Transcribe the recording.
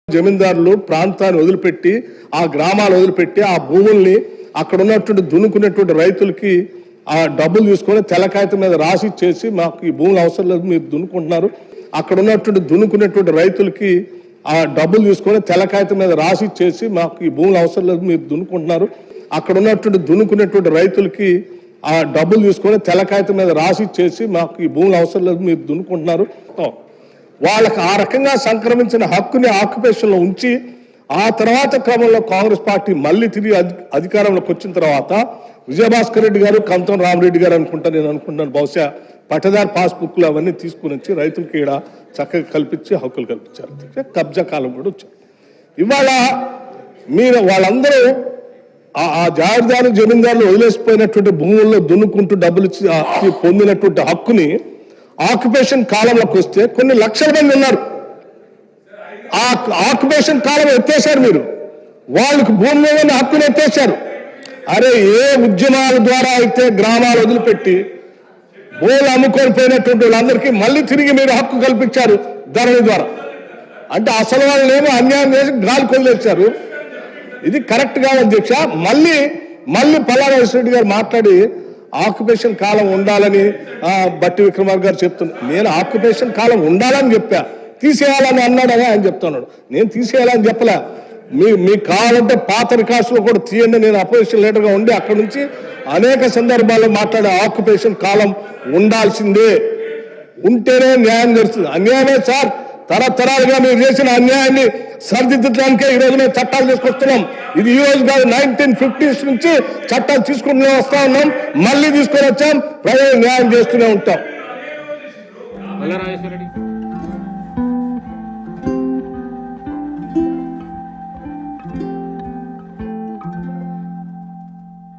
జమీందారులు ప్రాంతాన్ని వదిలిపెట్టి ఆ గ్రామాలు వదిలిపెట్టి ఆ భూముల్ని అక్కడ ఉన్నటువంటి దున్నుకున్నటువంటి రైతులకి ఆ డబ్బులు తీసుకొని తెల్లకాగితం మీద రాసి చేసి మాకు ఈ భూములు అవసరం లేదు మీరు దున్నుకుంటున్నారు, అక్కడ ఉన్నటువంటి దున్నుకున్నటువంటి రైతులకి ఆ డబ్బులు తీసుకొని తెల్లకాగితం మీద రాసి చేసి మాకు ఈ భూములు అవసరం లేదు మీరు దున్నుకుంటున్నారు, అక్కడ ఉన్నటువంటి దున్నుకున్నటువంటి రైతులకి ఆ డబ్బులు తీసుకొని తెల్లకాగితం మీద రాసి చేసి మాకు ఈ భూములు అవసరం లేదు మీరు దున్నుకుంటున్నారు. వాళ్ళకి ఆ రకంగా సంక్రమించిన హక్కుని ఆక్యుపేషన్లో ఉంచి ఆ తర్వాత క్రమంలో కాంగ్రెస్ పార్టీ మళ్ళీ తిరిగి అధికారంలోకి వచ్చిన తర్వాత విజయభాస్కర్ రెడ్డి గారు, కంతం రామరెడ్డి గారు నేను అనుకుంటున్నాను బహుశా పట్టదారు పాస్బుక్లు అవన్నీ తీసుకుని వచ్చి రైతులకి ఈడ చక్కగా కల్పించి హక్కులు కల్పించారు. కబ్జా కాలం కూడా వచ్చారు. ఇవాళ మీరు వాళ్ళందరూ ఆ జాగీర్దారు జమీందారులు వదిలేసిపోయినటువంటి భూముల్లో దున్నుకుంటూ డబ్బులు ఇచ్చి పొందినటువంటి హక్కుని ఆక్యుపేషన్ కాలంలోకి వస్తే కొన్ని లక్షల మంది ఉన్నారు. ఆ ఆక్యుపేషన్ కాలం ఎత్తేసారు మీరు, వాళ్ళకి భూమి మీద హక్కుని ఎత్తేసారు. అరే ఏ ఉద్యమాల ద్వారా అయితే గ్రామాలు వదిలిపెట్టి భూములు అమ్ముకొని పోయినటువంటి వాళ్ళందరికీ మళ్ళీ తిరిగి మీరు హక్కు కల్పించారు ధరణి ద్వారా. అంటే అసలు వాళ్ళేమో అన్యాయం చేసి గాలి కొదిలేశారు. ఇది కరెక్ట్ కాదు అధ్యక్ష. మళ్ళీ పల్లారెడ్డి గారు మాట్లాడి ఆక్యుపేషన్ కాలం ఉండాలని బట్టి విక్రమార్క గారు చెప్తున్నారు. నేను ఆక్యుపేషన్ కాలం ఉండాలని చెప్పా, తీసేయాలని అన్నాడని ఆయన చెప్తున్నాడు. నేను తీసేయాలని చెప్పలే. మీకు కావాలంటే పాత రికార్డ్స్లో కూడా తీయండి. నేను అపోజిషన్ లీడర్గా ఉండి అక్కడి నుంచి అనేక సందర్భాల్లో మాట్లాడే ఆక్యుపేషన్ కాలం ఉండాల్సిందే, ఉంటేనే న్యాయం జరుగుతుంది. అన్యాయమే సార్, తరతరాలుగా మీరు చేసిన అన్యాయాన్ని సరిదిద్దడానికే ఈ రోజు మేము చట్టాలు తీసుకొస్తున్నాం. ఇది ఈ రోజు కాదు, 1950s నుంచి చట్టాలు తీసుకుంటూనే వస్తా ఉన్నాం, మళ్ళీ తీసుకొని వచ్చాం, ప్రజలు న్యాయం చేస్తూనే ఉంటాం.